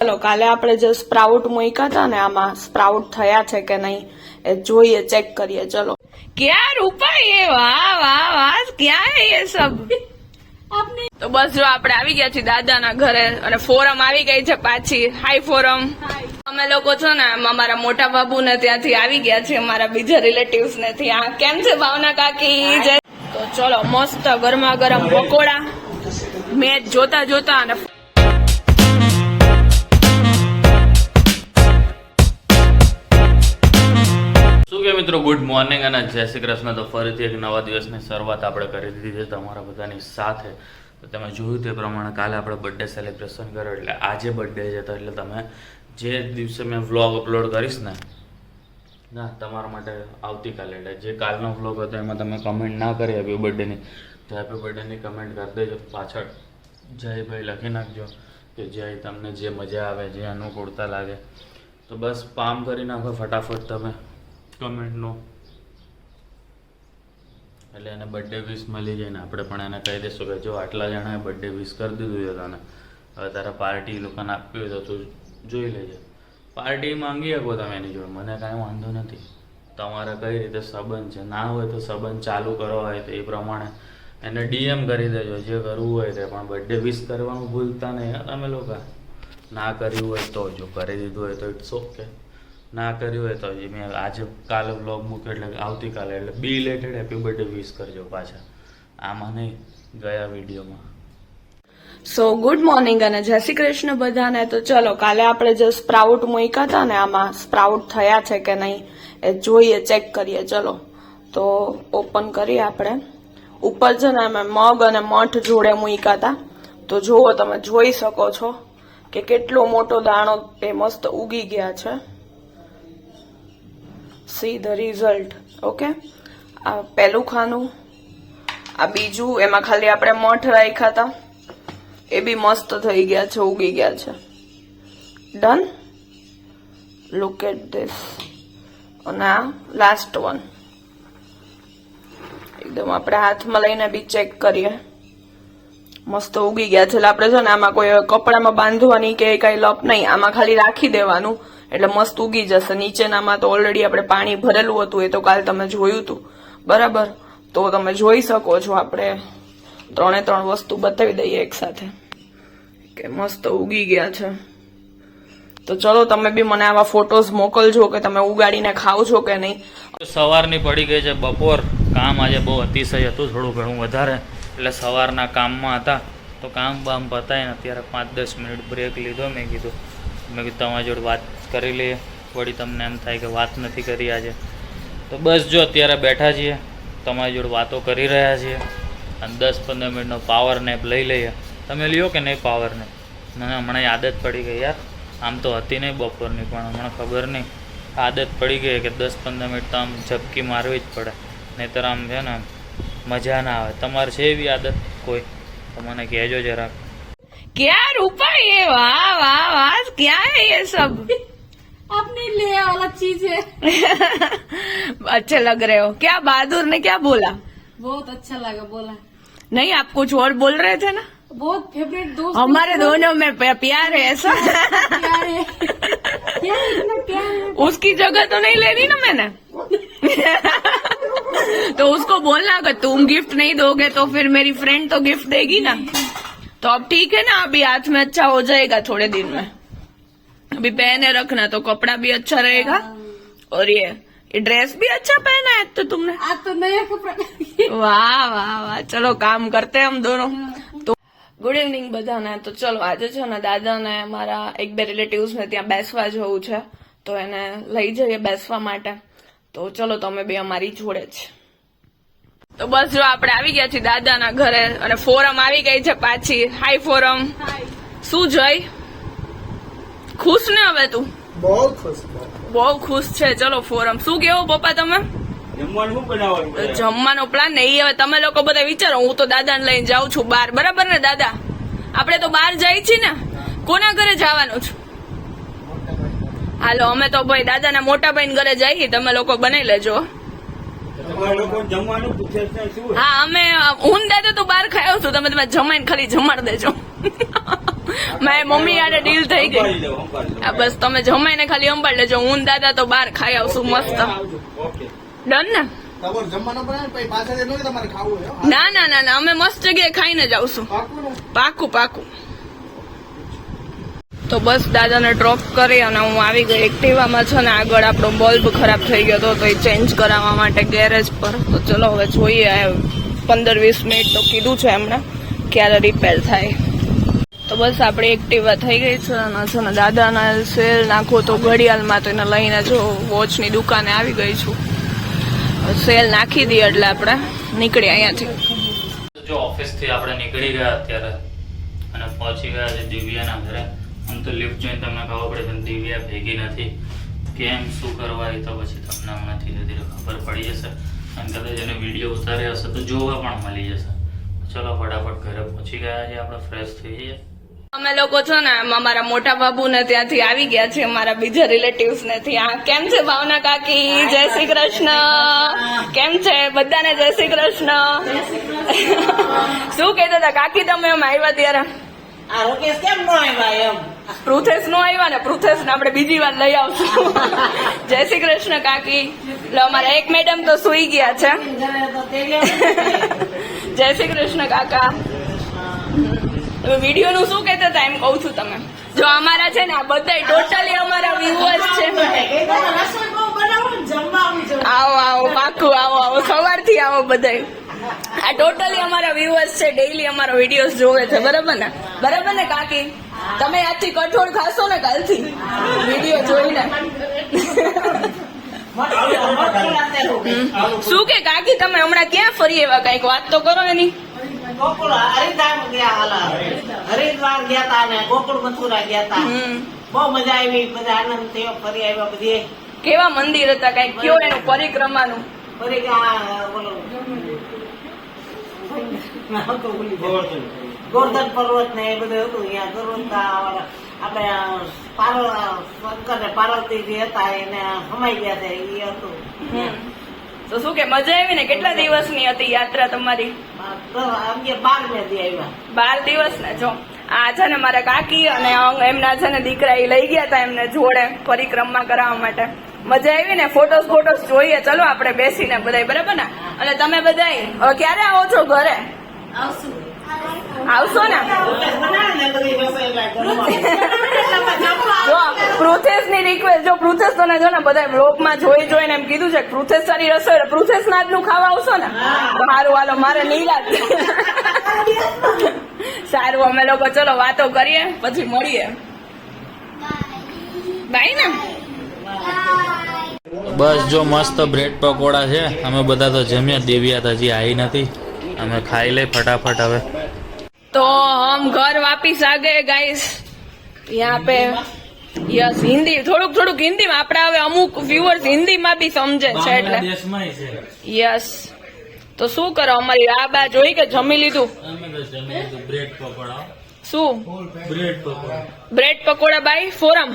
ચલો કાલે આપણે જે સ્પ્રાઉટ મૂક્યા હતા ને આમાં સ્પ્રાઉટ થયા છે કે નહીં એ જોઈએ, ચેક કરીએ. ચલો ક્યાં રૂપા એ વાહ વાહ વાહ ક્યાં હે ये सब. તો બસ જો આપણે આવી ગયા છીએ દાદાના ઘરે અને ફોરમ આવી ગઈ છે પાછી. હાય ફોરમ. અમે લોકો છો ને અમારા મોટા બાબુ ને ત્યાંથી આવી ગયા છે, અમારા બીજા રિલેટિવ્સ ને ત્યાં. કેમ છે ભાવના કાકી? તો ચલો મસ્ત ગરમા ગરમ પકોડા મેચ જોતા જોતા અને શું કે મિત્રો, ગુડ મોર્નિંગ અને જય શ્રી કૃષ્ણ. તો ફરીથી એક નવા દિવસની શરૂઆત આપણે કરી દીધી છે તમારા બધાની સાથે. તો તમે જોયું તે પ્રમાણે કાલે આપણે બર્થડે સેલિબ્રેશન કર્યો, એટલે આજે બર્થડે છે. તો એટલે તમે જે દિવસે મેં વ્લોગ અપલોડ કરીશ ને ના તમારા માટે આવતીકાલે, એટલે જે કાલનો વ્લોગ હતો એમાં તમે કમેન્ટ ના કરી હેપી બર્થડેની, તો હેપી બર્થડેની કમેન્ટ કરી દેજો. પાછળ જય ભાઈ લખી નાખજો કે જય તમને જે મજા આવે, જે અનુકૂળતા લાગે. તો બસ પામ કરી નાખો ફટાફટ તમે કમેન્ટનો, એટલે એને બર્થડે વિશ મળી જાય ને આપણે પણ એને કહી દઈશું કે જો આટલા જણાએ બર્થડે વિશ કરી દીધું છે તને, હવે તારે પાર્ટી લોકોને આપવી હોય તો તું જોઈ લેજે. પાર્ટી માંગી શકો તમે એની જોડે, મને કાંઈ વાંધો નથી. તમારે કઈ રીતે સંબંધ છે, ના હોય તો સંબંધ ચાલુ કરો હોય તો એ પ્રમાણે એને ડીએમ કરી દેજો, જે કરવું હોય તે. પણ બર્થડે વિશ કરવાનું ભૂલતા નહીં તમે લોકો. ના કર્યું હોય તો, જો કરી દીધું હોય તો ઇટ્સ ઓકે, ના કર્યું હોય તો મેં આજે કાલે વ્લોગ મૂક્યો એટલે આવતીકાલે, એટલે બિલેટેડ હેપી બર્થડે વિશ કરજો પાછા, આમાં નહીં ગયા વિડીયોમાં. સો ગુડ મોર્નિંગ અને જય શ્રી કૃષ્ણ બધાને. તો ચલો કાલે આપણે જે સ્પ્રાઉટ મૂક્યા હતા ને આમાં સ્પ્રાઉટ થયા છે કે નહીં એ જોઈએ, ચેક કરીએ. ચલો તો ઓપન કરીએ આપણે. ઉપર છે ને અમે મગ અને મઠ જોડે મૂક્યા હતા, તો જુઓ તમે જોઈ શકો છો કે કેટલો મોટો દાણો એ મસ્ત ઉગી ગયા છે. See the result. ઓકે, આ પહેલું ખાનું, આ બીજું, એમાં ખાલી આપણે મઠ રાખ્યા હતા, એ બી મસ્ત થઈ ગયા છે, ઉગી ગયા છે. ડન. Look at this. અને આ લાસ્ટ વન એકદમ આપણે હાથમાં લઈને બી ચેક કરીએ, મસ્ત ઉગી ગયા છે. એટલે આપણે છે ને આમાં કોઈ કપડામાં બાંધવાની કે કઈ લપ નહીં, આમાં ખાલી રાખી દેવાનું એટલે મસ્ત ઉગી જશે. નીચેનામાં તો ઓલરેડી આપણે પાણી ભરેલું હતું, એ તો કાલ તમે જોયું હતું બરાબર. તો તમે જોઈ શકો છો, આપણે 3 વસ્તુ બતાવી દઈએ એક સાથે કે મસ્ત ઉગી ગયા છે. તો ચલો તમે બી મને આવા ફોટોઝ મોકલજો કે તમે ઉગાડીને ખાવ છો કે નહીં. સવારની પડી ગઈ છે બપોર. કામ આજે બહુ અતિશય હતું, થોડું ઘણું વધારે, એટલે સવારના કામમાં હતા. તો કામ બામ પતાવીને અત્યારે 5-10 મિનિટ બ્રેક લીધો. મેં કીધું તમારી જોડે વાત કરી લઈએ, વળી તમને એમ થાય કે વાત નથી કરી આજે. તો બસ જો અત્યારે બેઠા છીએ, તમારી જોડે વાતો કરી રહ્યા છીએ અને 10-15 મિનિટનો પાવર નેપ લઈ લઈએ. તમે લ્યો કે નહીં પાવર નેપ? મને હમણાં આદત પડી ગઈ યાર, આમ તો હતી નહીં બપોરની, પણ હમણાં ખબર નહીં આદત પડી ગઈ કે 10-15 મિનિટ તો આમ ઝપકી મારવી જ પડે, નહીંતર આમ છે ને મજા ના આવે. તમારે છે એવી આદત કોઈ તો મને કહેજો જરાક. क्या रूपा ये वाह वाह वाह क्या है ये सब. अपने लिए वाला चीज है. अच्छे लग रहे हो. क्या बहादुर ने क्या बोला? बहुत अच्छा लगा बोला. नहीं आप कुछ और बोल रहे थे ना. बहुत फेवरेट दोस्त. हमारे दोनों में प्यार है ऐसा. प्यार है. क्या इतना प्यार है. उसकी जगह तो नहीं लेनी ना मैंने. तो उसको बोलना कि तुम गिफ्ट नहीं दोगे तो फिर मेरी फ्रेंड तो गिफ्ट देगी ना. तो अब ठीक है ना, अभी हाथ में अच्छा हो जाएगा थोड़े दिन में. अभी पहने रखना तो कपड़ा भी अच्छा रहेगा. और ये ड्रेस भी अच्छा पहना है तो तुमने. आज तो नया कपड़ा. वाह वाह वाह. चलो काम करते हैं हम दोनों. तो ગુડ ઇવનિંગ બધાને. તો ચલો આજે છે ને દાદાને મારા 1-2 રિલેટિવ્સ ને ત્યાં બેસવા જવું છે, તો એને લઈ જઈએ બેસવા માટે. તો ચલો તમે બે અમારી જોડે જ. તો બસ જો આપણે આવી ગયા છીએ દાદાના ઘરે અને ફોરમ આવી ગઈ છે પાછી. હાય ફોરમ. શું જય ખુશ ને હવે તું? બહુ ખુશ છે. ચલો ફોરમ શું કેવો પપ્પા તમે? જમવાનો પ્લાન નહીં, હવે તમે લોકો બધા વિચારો. હું તો દાદાને લઈને જાઉં છું બહાર, બરાબર ને દાદા? આપણે તો બહાર જાય છીએ ને. કોના ઘરે જવાનું છે? હાલો અમે તો ભાઈ દાદાના મોટા ભાઈ ઘરે જઈએ, તમે લોકો બનાવી લેજો. હા અમે હું દાદા તો બહાર ખાયો છું, તમે જમાઈને ખાલી જમાડ દેજો. મારી મમ્મી યારે ડીલ થઈ ગઈ. આ બસ તમે જમાઈને ખાલી અંબાડ લેજો, હું ને દાદા તો બહાર ખાઈ આવશું મસ્ત. ડન ને? ના ના ના ના, અમે મસ્ત જગ્યાએ ખાઈને જ આવશું. પાકું પાકું. તો બસ દાદાને ડ્રોપ કરી અને હું આવી ગઈ એક્ટિવામાં. છે ને આગળ આપણો બલ્બ ખરાબ થઈ ગયો હતો તો એ ચેન્જ કરાવવા માટે ગેરેજ પર. તો ચલો હવે જોઈએ, 15-20 મિનિટ તો કીધું છે એમણે, ક્યારે રિપેર થાય. તો બસ આપણી એક્ટિવા થઈ ગઈ છે અને છે ને દાદાના સેલ નાખો તો ઘડિયાળમાં, તો એને લઈને જો વોચની દુકાને આવી ગઈ છું. સેલ નાખી દઈએ એટલે આપણે નીકળીએ અહીંયાથી. જો ઓફિસથી આપણે નીકળી ગયા અત્યારે અને પહોંચી ગયા છે દિવ્યાના ઘરે. આમ તો લિફ્ટ જોઈને તમને ખબર પડે પણ દિવ્યા ભેગી નથી. કેમ શું કરવા એ તો પછી તમને હમણાંથી ધીરે ધીરે ખબર પડી જશે. અને કદાચ એને વિડીયો ઉતાર્યો હશે તો જોવા પણ મળી જશે. ચલો ફટાફટ ઘરે પહોંચી ગયા છે આપણે, ફ્રેશ થઈ જઈએ. અમે લોકો છે ને અમારા મોટા બાબુ ને ત્યાંથી આવી ગયા છે, અમારા બીજા રિલેટિવ્સ ને ત્યાં. કેમ છે ભાવના કાકી? જય શ્રી કૃષ્ણ. કેમ છે બધાને? જય શ્રી કૃષ્ણ. શું કહેતા હતા કાકી તમે એમ આવ્યા ત્યારે? પૃથેશ નો આવ્યા ને, પૃથેશ ને આપણે બીજી વાર લઈ આવશું. જય શ્રી કૃષ્ણ કાકી. એટલે અમારા એક મેડમ તો સુઈ ગયા છે. જય શ્રી કૃષ્ણ કાકા. તમે વિડીયો નું શું કહેતા હતા એમ કઉ છું. તમે જો અમારા છે ને આ બધા ટોટલી અમારા વ્યુઅર્સ છે. આવો આવો પાકું, આવો આવો, સવારથી આવો બધા. આ ટોટલી અમારા વ્યુઅર્સ છે, ડેઈલી અમારો વિડીયોઝ જોવે છે. બરાબર ને? બરાબર ને કાકી? તમે આજથી કઠોળ ખાશો ને કાલથી વિડીયો જોઈને? શું કે કાકી તમે હમણાં ક્યાં ફરી એવા? કઈક વાત તો કરો એની. હરિદ્વાર ગયા તા ને ગોકુળ મથુરા ગયા તા. બહુ મજા આવી, બધા આનંદ થયો, ફરી આવ્યા બધી. કેવા મંદિર હતા કઈક કયો એનું પરિક્રમાનું? ગોર્ધન પર્વત ને એ બધું હતું. અહીંયા ગોરવંતા આપણે શંકર ને પાર્વતી જે હતા એને સમાઈ ગયા હતા એ હતું. તો શું કે મજા આવી ને? કેટલા દિવસની હતી યાત્રા તમારી? 12 દી આવ્યા. 12 દિવસ ને. જો આ છે ને મારા કાકી અને એમના છે ને દીકરા એ લઈ ગયા હતા એમને જોડે પરિક્રમા કરાવવા માટે. મજા આવી ને? ફોટોસ જોઈએ. ચલો આપણે બેસીને બધા. બરાબર ને? અને તમે બધા હવે ક્યારે આવો છો ઘરે? આવશો ને? જો પૃથેશ ની રિક્વેસ્ટ, જો પૃથેશ તને જો ને બધા બ્લોગ માં જોઈને એમ કીધું છે પૃથેશ સારી રસોઈ, પૃથેશ ના નું ખાવા આવશો ને? સારું હાલો, મારે નહીં લાગે. સારું અમે લોકો ચલો વાતો કરીએ પછી મળીએ. બાય ને. બસ જો મસ્ત બ્રેડ પકોડા છે. અમે બધા તો જમ્યા, દેવ્યા તો હજી આવી નથી. અમે ખાઈ લઈ ફટાફટ હવે. तो हम घर वापिस आ गए गाइस. यहाँ पे यस हिंदी થોડુંક હિન્દી માં આપણે હવે અમુક વ્યુઅર્સ હિન્દી માં બી સમજે છે એટલે યસ. તો શું કરો અમારી આ બા જોઈ કે જમી લીધું? બ્રેડ પકોડા. શું બ્રેડ પકોડા બાય ફોરમ?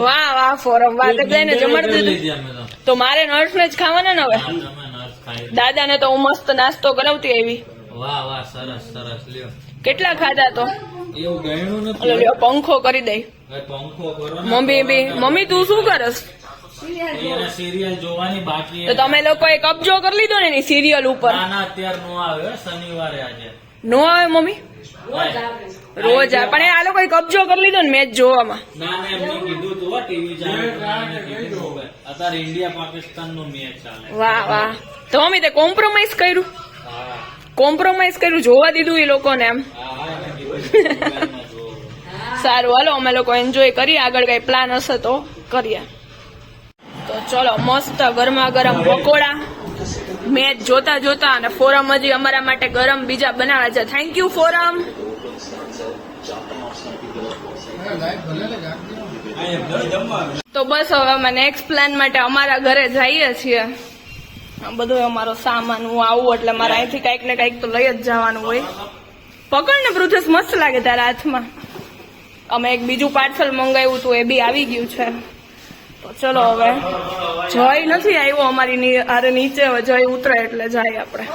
વાહ વાહ ફોરમ, વાહ બધાને જમાડી દીધું. તો મારે નર્સ ને જ ખાવાના ને હવે? દાદા ને તો હું મસ્ત નાસ્તો કરાવતી આવી. વાહ વાહ, સરસ સરસ. લ્યો કેટલા ખાધા? તો એવું ગણ્યું નથી. પંખો કરી દઈ. મમ્મી તું શું કરસ? સિરિયલ જોવાની બાકી. તો તમે લોકોએ કબજો કરી લીધો ને એની સિરિયલ ઉપર? ના અત્યારે નો આવે, શનિવારે આજે નો આવે. મમ્મી રોજ આવે પણ આ લોકોએ કબજો કરી લીધો ને મેચ જોવામાં. ના એમને કીધું તું ટીવી ચાલુ અત્યારે ઇન્ડિયા પાકિસ્તાન નો મેચ ચાલે. વાહ વાહ. તો મમ્મી તે કોમ્પ્રોમાઇઝ કર્યું જોવા દીધું એ લોકોને એમ? સારું હાલો અમે લોકો એન્જોય કરીએ, આગળ કઈ પ્લાન હશે તો કરીએ. તો ચલો મસ્ત ગરમા ગરમ પકોડા મેચ જોતા અને ફોરમ હજી અમારા માટે ગરમ બીજા બનાવે છે. Thank you forum. તો બસ હવે અમે નેક્સ્ટ પ્લાન માટે અમારા ઘરે જઈએ છીએ. બધો અમારો સામાન હું આવું એટલે મારે અહીંથી કઈક ને કઈક તો લઈ જ જવાનું હોય. પકડ ને પૃથેશ, મસ્ત લાગે તારા હાથમાં. અમે એક બીજું પાર્સલ મંગાવ્યું હતું એ બી આવી ગયું છે. તો ચલો હવે જય નથી આવ્યો અમારી નીચે, હવે જય ઉતરે એટલે જાય આપણે.